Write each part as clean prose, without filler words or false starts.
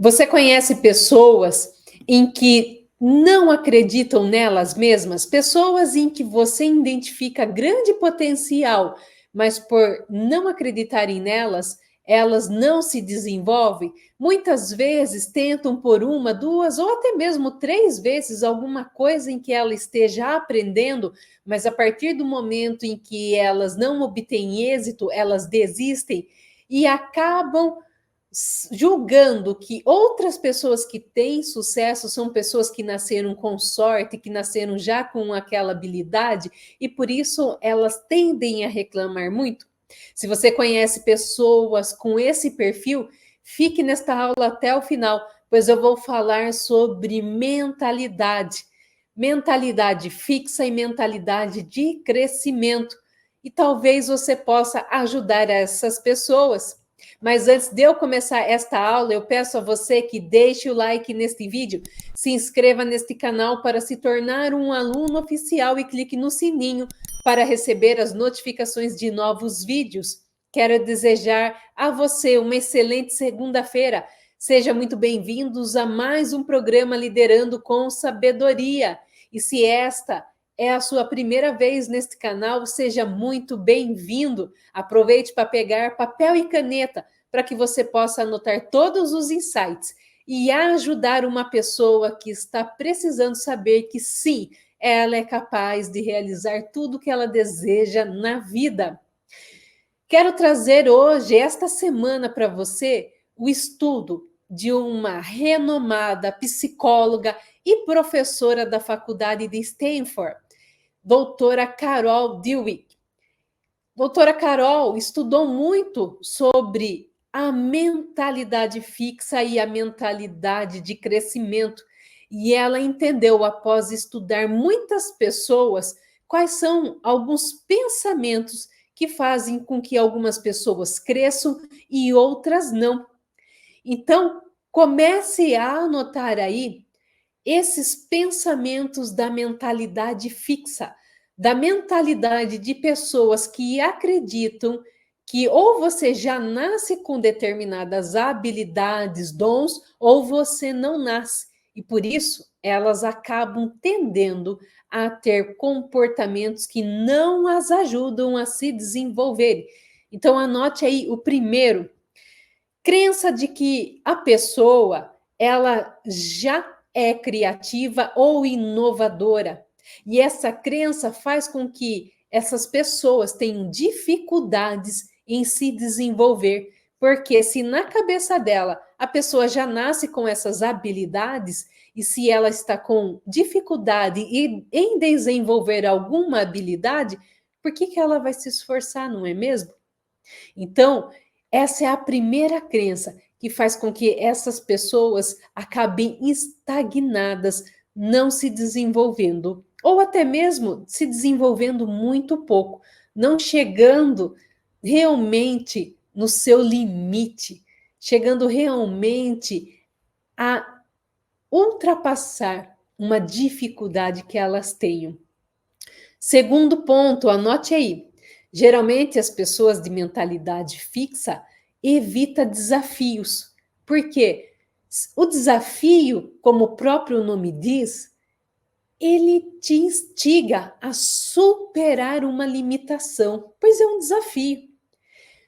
Você conhece pessoas em que não acreditam nelas mesmas? Pessoas em que você identifica grande potencial, mas por não acreditarem nelas, elas não se desenvolvem? Muitas vezes tentam por uma, duas ou até mesmo três vezes alguma coisa em que ela esteja aprendendo, mas a partir do momento em que elas não obtêm êxito, elas desistem e acabam julgando que outras pessoas que têm sucesso são pessoas que nasceram com sorte, que nasceram já com aquela habilidade, e por isso elas tendem a reclamar muito. Se você conhece pessoas com esse perfil, fique nesta aula até o final, pois eu vou falar sobre mentalidade. Mentalidade fixa e mentalidade de crescimento. E talvez você possa ajudar essas pessoas. Mas antes de eu começar esta aula, eu peço a você que deixe o like neste vídeo, se inscreva neste canal para se tornar um aluno oficial e clique no sininho para receber as notificações de novos vídeos. Quero desejar a você uma excelente segunda-feira. Sejam muito bem-vindos a mais um programa Liderando com Sabedoria. E se esta é a sua primeira vez neste canal, seja muito bem-vindo. Aproveite para pegar papel e caneta para que você possa anotar todos os insights e ajudar uma pessoa que está precisando saber que sim, ela é capaz de realizar tudo o que ela deseja na vida. Quero trazer hoje, esta semana, para você, o estudo de uma renomada psicóloga e professora da faculdade de Stanford, doutora Carol Dweck. Doutora Carol estudou muito sobre a mentalidade fixa e a mentalidade de crescimento, e ela entendeu, após estudar muitas pessoas, quais são alguns pensamentos que fazem com que algumas pessoas cresçam e outras não. Então, comece a anotar aí esses pensamentos da mentalidade fixa, da mentalidade de pessoas que acreditam que ou você já nasce com determinadas habilidades, dons, ou você não nasce. E por isso elas acabam tendendo a ter comportamentos que não as ajudam a se desenvolverem. Então anote aí o primeiro: crença de que a pessoa ela já é criativa ou inovadora. E essa crença faz com que essas pessoas tenham dificuldades em se desenvolver, porque se na cabeça dela a pessoa já nasce com essas habilidades, e se ela está com dificuldade em desenvolver alguma habilidade, por que ela vai se esforçar, não é mesmo? Então, essa é a primeira crença que faz com que essas pessoas acabem estagnadas, não se desenvolvendo, ou até mesmo se desenvolvendo muito pouco, não chegando realmente no seu limite, chegando realmente a ultrapassar uma dificuldade que elas tenham. Segundo ponto, anote aí. Geralmente as pessoas de mentalidade fixa evitam desafios. Por quê? O desafio, como o próprio nome diz, ele te instiga a superar uma limitação, pois é um desafio.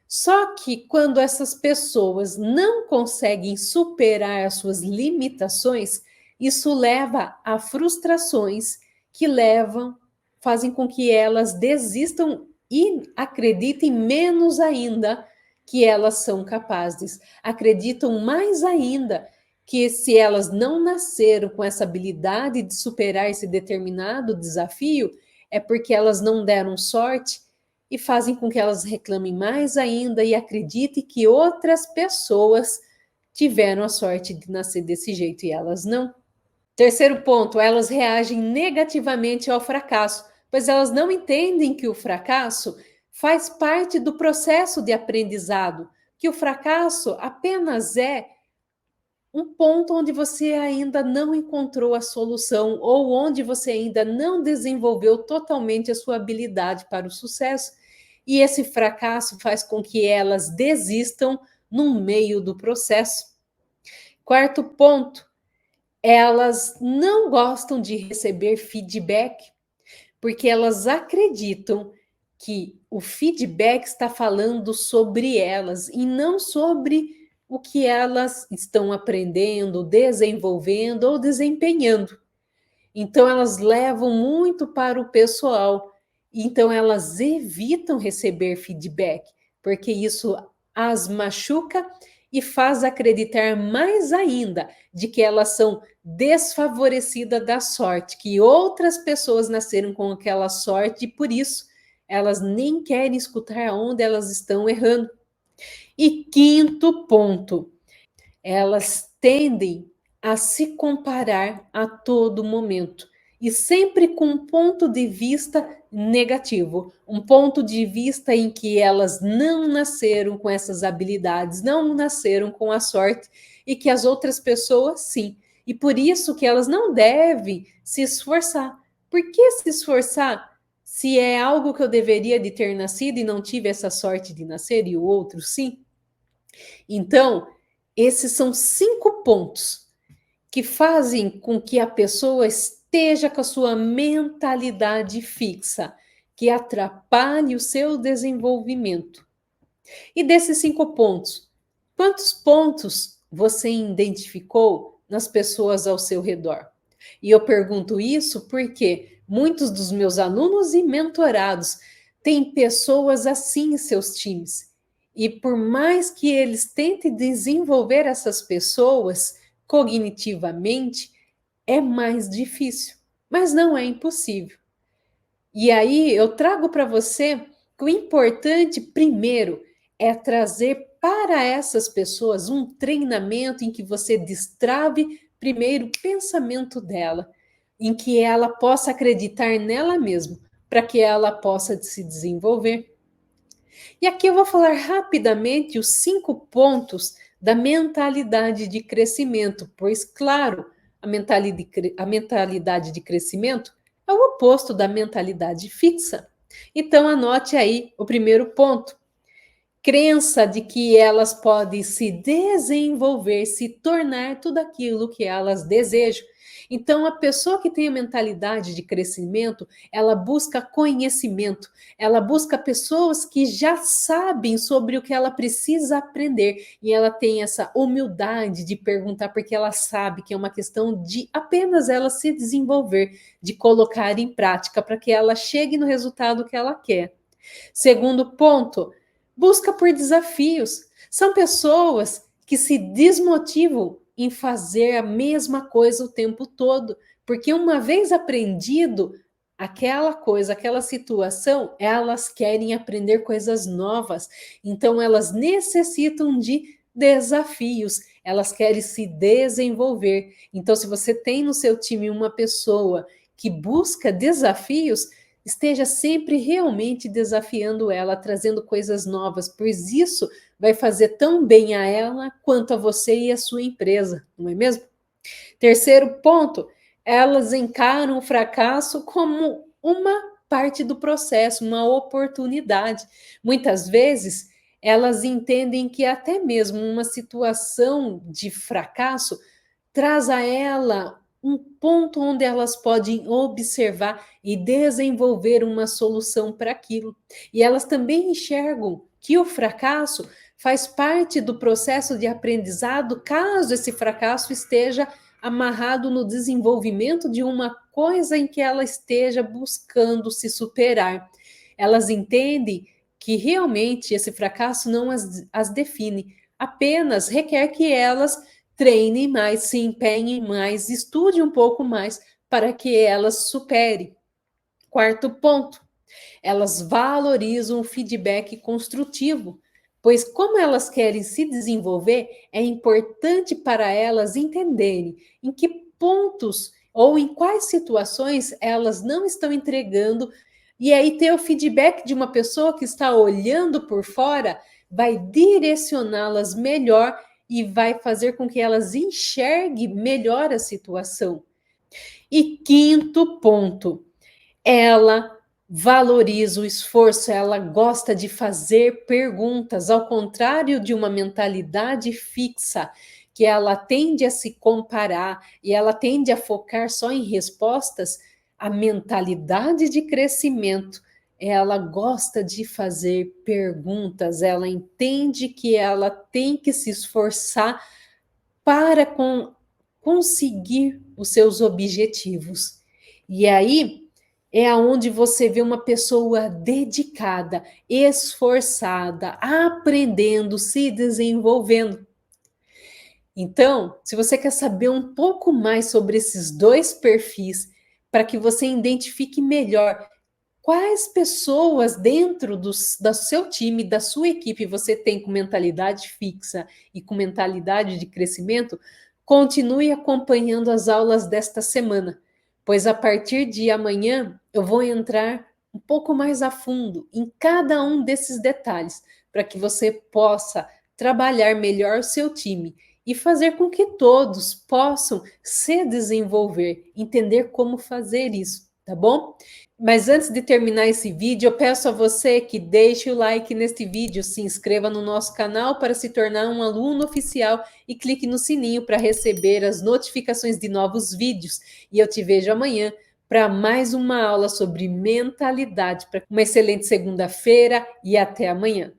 Só que quando essas pessoas não conseguem superar as suas limitações, isso leva a frustrações que fazem com que elas desistam e acreditem menos ainda que elas são capazes. Acreditam mais ainda que se elas não nasceram com essa habilidade de superar esse determinado desafio, é porque elas não deram sorte, e fazem com que elas reclamem mais ainda e acreditem que outras pessoas tiveram a sorte de nascer desse jeito e elas não. Terceiro ponto, elas reagem negativamente ao fracasso, pois elas não entendem que o fracasso faz parte do processo de aprendizado, que o fracasso apenas é um ponto onde você ainda não encontrou a solução ou onde você ainda não desenvolveu totalmente a sua habilidade para o sucesso. E esse fracasso faz com que elas desistam no meio do processo. Quarto ponto, elas não gostam de receber feedback, porque elas acreditam que o feedback está falando sobre elas e não sobre o que elas estão aprendendo, desenvolvendo ou desempenhando. Então, elas levam muito para o pessoal. Então, elas evitam receber feedback, porque isso as machuca e faz acreditar mais ainda de que elas são desfavorecidas da sorte, que outras pessoas nasceram com aquela sorte e por isso elas nem querem escutar onde elas estão errando. E quinto ponto, elas tendem a se comparar a todo momento e sempre com um ponto de vista negativo, um ponto de vista em que elas não nasceram com essas habilidades, não nasceram com a sorte e que as outras pessoas sim. E por isso que elas não devem se esforçar. Por que se esforçar se é algo que eu deveria de ter nascido e não tive essa sorte de nascer e o outro sim? Então, esses são 5 pontos que fazem com que a pessoa esteja com a sua mentalidade fixa, que atrapalhe o seu desenvolvimento. E desses 5 pontos, quantos pontos você identificou nas pessoas ao seu redor? E eu pergunto isso porque muitos dos meus alunos e mentorados têm pessoas assim em seus times. E por mais que eles tentem desenvolver essas pessoas cognitivamente, é mais difícil, mas não é impossível. E aí eu trago para você que o importante, primeiro, é trazer para essas pessoas um treinamento em que você destrave primeiro o pensamento dela, em que ela possa acreditar nela mesma, para que ela possa se desenvolver. E aqui eu vou falar rapidamente os 5 pontos da mentalidade de crescimento, pois, claro, a mentalidade de crescimento é o oposto da mentalidade fixa. Então, anote aí o primeiro ponto: crença de que elas podem se desenvolver, se tornar tudo aquilo que elas desejam. Então, a pessoa que tem a mentalidade de crescimento, ela busca conhecimento, ela busca pessoas que já sabem sobre o que ela precisa aprender e ela tem essa humildade de perguntar, porque ela sabe que é uma questão de apenas ela se desenvolver, de colocar em prática para que ela chegue no resultado que ela quer. Segundo ponto, busca por desafios. São pessoas que se desmotivam em fazer a mesma coisa o tempo todo, porque uma vez aprendido aquela coisa, aquela situação, elas querem aprender coisas novas. Então elas necessitam de desafios, elas querem se desenvolver. Então se você tem no seu time uma pessoa que busca desafios, esteja sempre realmente desafiando ela, trazendo coisas novas, pois isso vai fazer tão bem a ela quanto a você e a sua empresa, não é mesmo? Terceiro ponto, elas encaram o fracasso como uma parte do processo, uma oportunidade. Muitas vezes, elas entendem que até mesmo uma situação de fracasso traz a ela um ponto onde elas podem observar e desenvolver uma solução para aquilo. E elas também enxergam que o fracasso faz parte do processo de aprendizado, caso esse fracasso esteja amarrado no desenvolvimento de uma coisa em que ela esteja buscando se superar. Elas entendem que realmente esse fracasso não as define, apenas requer que elas treinem mais, se empenhem mais, estude um pouco mais para que elas superem. Quarto ponto, elas valorizam o feedback construtivo, pois como elas querem se desenvolver, é importante para elas entenderem em que pontos ou em quais situações elas não estão entregando, e aí ter o feedback de uma pessoa que está olhando por fora vai direcioná-las melhor e vai fazer com que elas enxerguem melhor a situação. E quinto ponto, ela valoriza o esforço, ela gosta de fazer perguntas, ao contrário de uma mentalidade fixa que ela tende a se comparar e ela tende a focar só em respostas, a mentalidade de crescimento, ela gosta de fazer perguntas, ela entende que ela tem que se esforçar para conseguir os seus objetivos. E aí é aonde você vê uma pessoa dedicada, esforçada, aprendendo, se desenvolvendo. Então, se você quer saber um pouco mais sobre esses dois perfis, para que você identifique melhor quais pessoas dentro do seu time, da sua equipe, você tem com mentalidade fixa e com mentalidade de crescimento, continue acompanhando as aulas desta semana, pois a partir de amanhã eu vou entrar um pouco mais a fundo em cada um desses detalhes, para que você possa trabalhar melhor o seu time e fazer com que todos possam se desenvolver, entender como fazer isso, tá bom? Mas antes de terminar esse vídeo, eu peço a você que deixe o like neste vídeo, se inscreva no nosso canal para se tornar um aluno oficial e clique no sininho para receber as notificações de novos vídeos. E eu te vejo amanhã para mais uma aula sobre mentalidade. Para uma excelente segunda-feira e até amanhã.